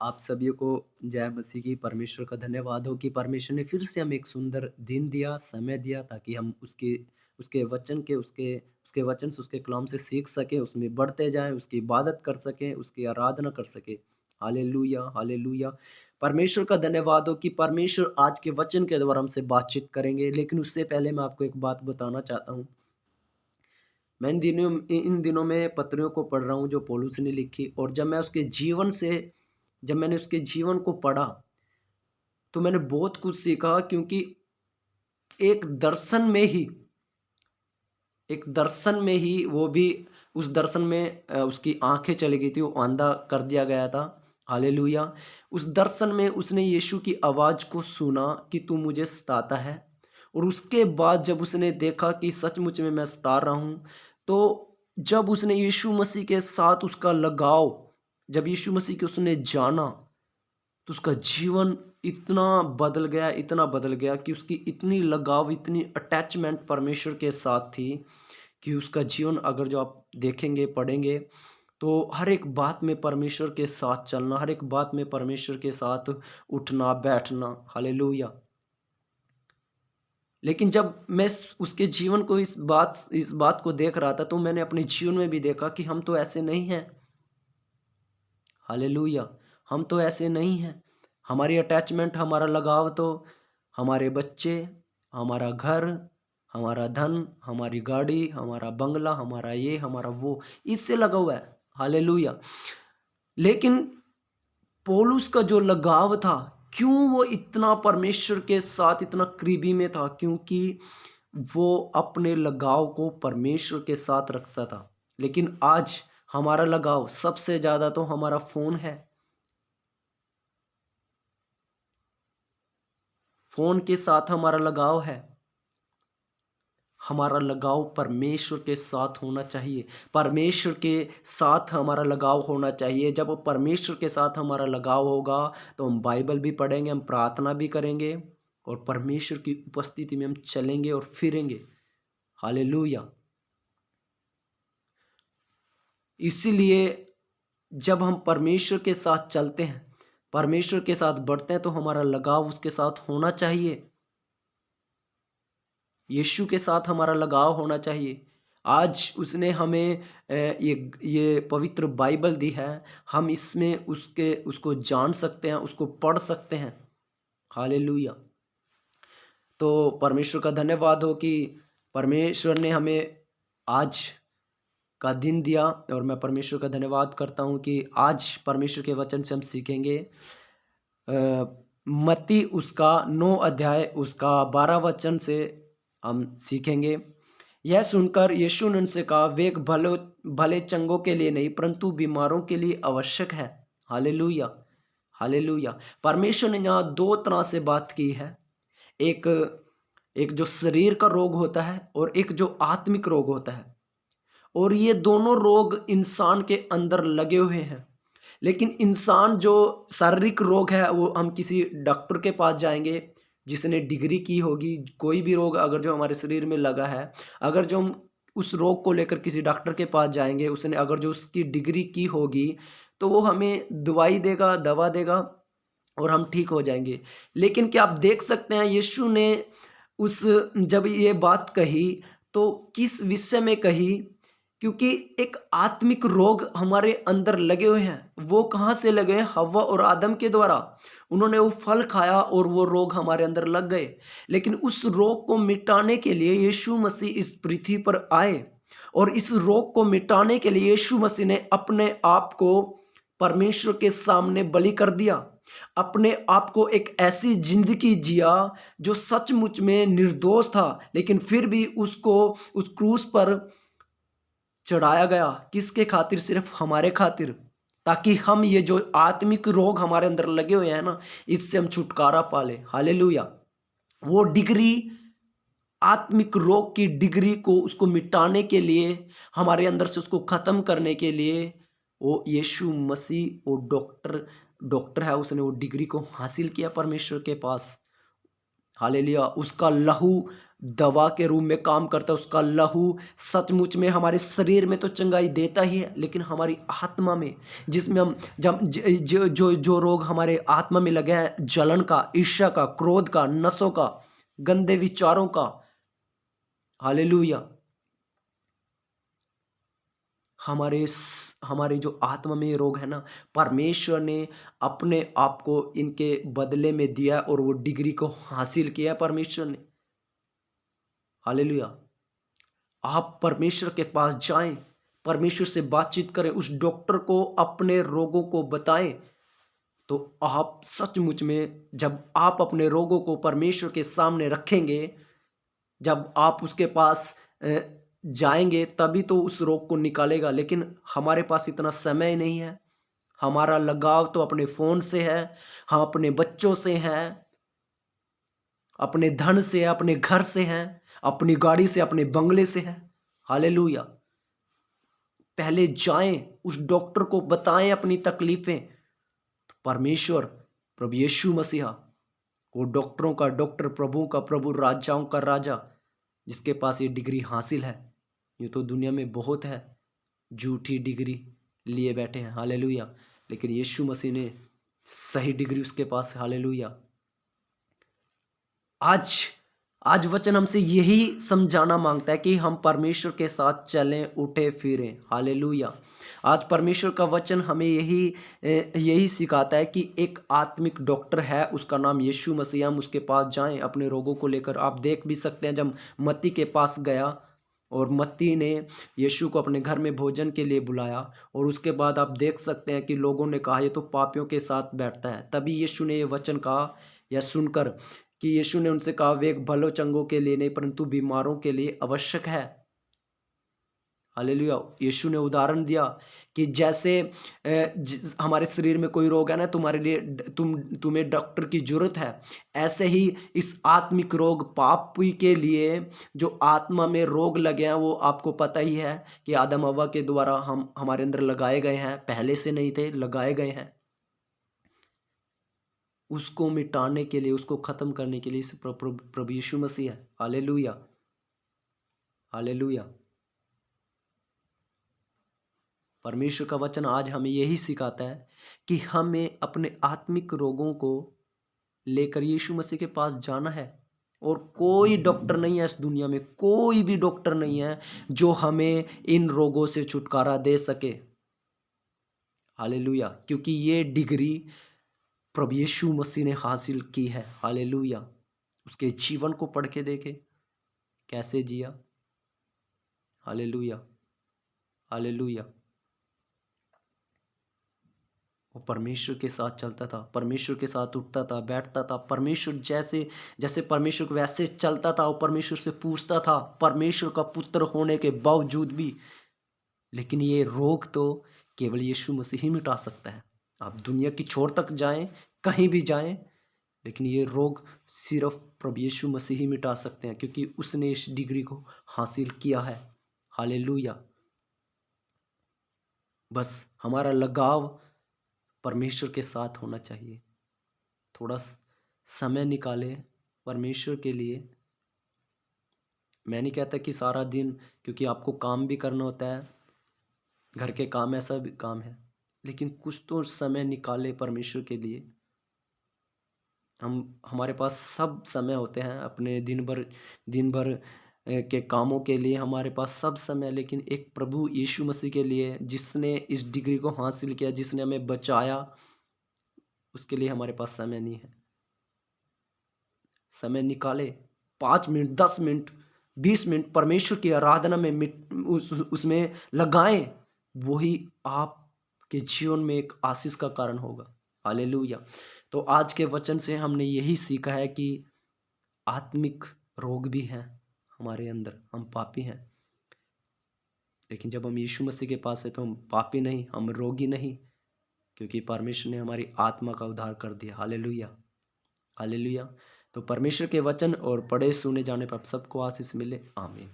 आप सभी को जय मसीह की। परमेश्वर का धन्यवाद हो कि परमेश्वर ने फिर से हमें एक सुंदर दिन दिया, समय दिया ताकि हम उसके उसके वचन के उसके उसके वचन से, उसके कलाम से सीख सकें, उसमें बढ़ते जाएँ, उसकी इबादत कर सकें, उसकी आराधना कर सकें। Hallelujah, hallelujah. परमेश्वर का धन्यवाद हो कि परमेश्वर आज के वचन के द्वारा हमसे बातचीत करेंगे। लेकिन उससे पहले मैं आपको एक बात बताना चाहता हूँ। मैं इन दिनों में पत्रियों को पढ़ रहा हूँ जो पौलुस ने लिखी, और जब मैंने उसके जीवन को पढ़ा, तो मैंने बहुत कुछ सीखा। क्योंकि एक दर्शन में ही एक दर्शन में ही वो भी उस दर्शन में उसकी आँखें चली गई थी, वो अंधा कर दिया गया था। हालेलुया! उस दर्शन में उसने यीशु की आवाज़ को सुना कि तू मुझे सताता है, और उसके बाद जब उसने देखा कि सचमुच में मैं सता रहा हूँ, तो जब उसने यीशु मसीह के साथ उसका लगाव, जब यीशु मसीह को उसने जाना, तो उसका जीवन इतना बदल गया कि उसकी इतनी लगाव, इतनी अटैचमेंट परमेश्वर के साथ थी कि उसका जीवन, अगर जो आप देखेंगे, पढ़ेंगे, तो हर एक बात में परमेश्वर के साथ चलना, हर एक बात में परमेश्वर के साथ उठना, बैठना। हालेलुया! लेकिन जब मैं उसके जीवन को, इस बात को देख रहा था, तो मैंने अपने जीवन में भी देखा कि हम तो ऐसे नहीं हैं। हालेलुया! हम तो ऐसे नहीं हैं। हमारी अटैचमेंट, हमारा लगाव तो हमारे बच्चे, हमारा घर, हमारा धन, हमारी गाड़ी, हमारा बंगला, हमारा ये, हमारा वो, इससे लगा हुआ है। हालेलुया! लेकिन पौलुस का जो लगाव था, क्यों वो इतना परमेश्वर के साथ इतना करीबी में था? क्योंकि वो अपने लगाव को परमेश्वर के साथ रखता था। लेकिन आज हमारा लगाव सबसे ज़्यादा तो हमारा फ़ोन है। फ़ोन के साथ हमारा लगाव है। हमारा लगाव परमेश्वर के साथ होना चाहिए। परमेश्वर के साथ हमारा लगाव होना चाहिए। जब वो परमेश्वर के साथ हमारा लगाव होगा, तो हम बाइबल भी पढ़ेंगे, हम प्रार्थना भी करेंगे, और परमेश्वर की उपस्थिति में हम चलेंगे और फिरेंगे। हालेलुया! इसीलिए जब हम परमेश्वर के साथ चलते हैं, परमेश्वर के साथ बढ़ते हैं, तो हमारा लगाव उसके साथ होना चाहिए। यीशु के साथ हमारा लगाव होना चाहिए। आज उसने हमें ये पवित्र बाइबल दी है। हम इसमें उसको जान सकते हैं, उसको पढ़ सकते हैं। हालेलुया! तो परमेश्वर का धन्यवाद हो कि परमेश्वर ने हमें आज का दिन दिया, और मैं परमेश्वर का धन्यवाद करता हूँ कि आज परमेश्वर के वचन से हम सीखेंगे। अ, मत्ती उसका 9 अध्याय उसका 12 वचन से हम सीखेंगे। यह सुनकर यीशु ने उनसे कहा, वेग भले चंगों के लिए नहीं, परंतु बीमारों के लिए आवश्यक है। हालेलुया! हालेलुया! परमेश्वर ने यहाँ 2 तरह से बात की है। एक एक जो शरीर का रोग होता है, और एक जो आत्मिक रोग होता है। और ये दोनों रोग इंसान के अंदर लगे हुए हैं। लेकिन इंसान जो शारीरिक रोग है, वो हम किसी डॉक्टर के पास जाएँगे, जिसने डिग्री की होगी। कोई भी रोग अगर जो हमारे शरीर में लगा है, अगर जो हम उस रोग को लेकर किसी डॉक्टर के पास जाएँगे, उसने अगर जो उसकी डिग्री की होगी, तो वो हमें दवाई देगा, दवा देगा, और हम ठीक हो जाएँगे। लेकिन क्या आप देख सकते हैं, यीशु ने उस जब ये बात कही, तो किस विषय में कही? क्योंकि एक आत्मिक रोग हमारे अंदर लगे हुए हैं। वो कहाँ से लगे हैं? हव्वा और आदम के द्वारा। उन्होंने वो फल खाया और वो रोग हमारे अंदर लग गए। लेकिन उस रोग को मिटाने के लिए यीशु मसीह इस पृथ्वी पर आए, और इस रोग को मिटाने के लिए यीशु मसीह ने अपने आप को परमेश्वर के सामने बलि कर दिया। अपने आप को एक ऐसी ज़िंदगी जिया जो सचमुच में निर्दोष था, लेकिन फिर भी उसको उस क्रूस पर चढ़ाया गया। किसके खातिर? सिर्फ हमारे खातिर, ताकि हम ये जो आत्मिक रोग हमारे अंदर लगे हुए हैं ना, इससे हम छुटकारा पा लें। हालेलुया! वो डिग्री, आत्मिक रोग की डिग्री को उसको मिटाने के लिए, हमारे अंदर से उसको ख़त्म करने के लिए, वो यीशु मसीह, वो डॉक्टर है, उसने वो डिग्री को हासिल किया परमेश्वर के पास। हालेलुया! उसका लहू दवा के रूप में काम करता है। उसका लहू सचमुच में हमारे शरीर में तो चंगाई देता ही है, लेकिन हमारी आत्मा में, जिसमें हम जब जो रोग हमारे आत्मा में लगे हैं, जलन का, ईर्ष्या का, क्रोध का, नसों का, गंदे विचारों का, हालेलुया, हमारे जो आत्मा में ये रोग है ना, परमेश्वर ने अपने आप को इनके बदले में दिया और वो डिग्री को हासिल किया परमेश्वर ने। हालेलुया। आप परमेश्वर के पास जाएं, परमेश्वर से बातचीत करें, उस डॉक्टर को अपने रोगों को बताएं, तो आप सचमुच में जब आप अपने रोगों को परमेश्वर के सामने रखेंगे, जब आप उसके पास जाएंगे, तभी तो उस रोग को निकालेगा। लेकिन हमारे पास इतना समय नहीं है। हमारा लगाव तो अपने फ़ोन से है, हम अपने बच्चों से हैं, अपने धन से है, अपने घर से हैं, अपनी गाड़ी से, अपने बंगले से है। हालेलुया। पहले जाएं, उस डॉक्टर को बताएं अपनी तकलीफें। तो परमेश्वर, प्रभु यीशु मसीहा, वो डॉक्टरों का डॉक्टर, प्रभुओं का प्रभु, राजाओं का राजा, जिसके पास ये डिग्री हासिल है। यूँ तो दुनिया में बहुत है झूठी डिग्री लिए बैठे हैं, हालेलुया, लेकिन यीशु मसीह ने सही डिग्री उसके पास है, हालेलुया। आज आज वचन हमसे यही समझाना मांगता है कि हम परमेश्वर के साथ चलें, उठे फिरें, हालेलुया। आज परमेश्वर का वचन हमें यही सिखाता है कि एक आत्मिक डॉक्टर है, उसका नाम यीशु मसीह। हम उसके पास जाएं अपने रोगों को लेकर। आप देख भी सकते हैं, जब मत्ती के पास गया और मत्ती ने यीशु को अपने घर में भोजन के लिए बुलाया, और उसके बाद आप देख सकते हैं कि लोगों ने कहा ये तो पापियों के साथ बैठता है। तभी यीशु ने ये वचन कहा, या सुनकर कि यीशु ने उनसे कहा, वेग भलो चंगों के लिए नहीं परंतु बीमारों के लिए आवश्यक है। हालेलुया। यीशु ने उदाहरण दिया कि जैसे हमारे शरीर में कोई रोग है ना, तुम्हारे लिए तुम्हें डॉक्टर की जरूरत है, ऐसे ही इस आत्मिक रोग पापी के लिए जो आत्मा में रोग लगे हैं, वो आपको पता ही है कि आदम हव्वा के द्वारा हम हमारे अंदर लगाए गए हैं, पहले से नहीं थे, लगाए गए हैं। उसको मिटाने के लिए, उसको खत्म करने के लिए इस प्रभु यीशु मसीह है। Hallelujah, hallelujah. परमेश्वर का वचन आज हमें यही सिखाता है कि हमें अपने आत्मिक रोगों को लेकर यीशु मसीह के पास जाना है। और कोई डॉक्टर नहीं है इस दुनिया में, कोई भी डॉक्टर नहीं है जो हमें इन रोगों से छुटकारा दे सके। हालेलुया। क्योंकि ये डिग्री प्रभु यीशु मसीह ने हासिल की है। हालेलुया। उसके जीवन को पढ़ के देखे, कैसे जिया। Hallelujah, hallelujah. वो परमेश्वर के साथ चलता था, परमेश्वर के साथ उठता था, बैठता था, परमेश्वर जैसे जैसे परमेश्वर को वैसे चलता था। वो परमेश्वर से पूछता था, परमेश्वर का पुत्र होने के बावजूद भी। लेकिन ये रोग तो केवल यीशु मसीह ही मिटा सकता है। आप दुनिया की छोर तक जाएं, कहीं भी जाएं, लेकिन ये रोग सिर्फ प्रभु यीशु मसीह ही मिटा सकते हैं, क्योंकि उसने इस डिग्री को हासिल किया है। हालेलुया। बस हमारा लगाव परमेश्वर के साथ होना चाहिए। थोड़ा समय निकाले परमेश्वर के लिए। मैं नहीं कहता कि सारा दिन, क्योंकि आपको काम भी करना होता है, घर के काम, ऐसा भी काम है, लेकिन कुछ तो समय निकाले परमेश्वर के लिए। हमारे पास सब समय होते हैं अपने दिन भर के कामों के लिए, हमारे पास सब समय, लेकिन एक प्रभु यीशु मसीह के लिए, जिसने इस डिग्री को हासिल किया, जिसने हमें बचाया, उसके लिए हमारे पास समय नहीं है। समय निकाले, 5 मिनट, 10 मिनट, 20 मिनट परमेश्वर की आराधना में उसमें लगाएं। वही आपके जीवन में एक आशीष का कारण होगा। हालेलुया। तो आज के वचन से हमने यही सीखा है कि आत्मिक रोग भी हैं हमारे अंदर, हम पापी हैं, लेकिन जब हम यीशु मसीह के पास है तो हम पापी नहीं, हम रोगी नहीं, क्योंकि परमेश्वर ने हमारी आत्मा का उद्धार कर दिया। Hallelujah, hallelujah. तो परमेश्वर के वचन और पढ़े सुने जाने पर सबको आशीष मिले। आमीन।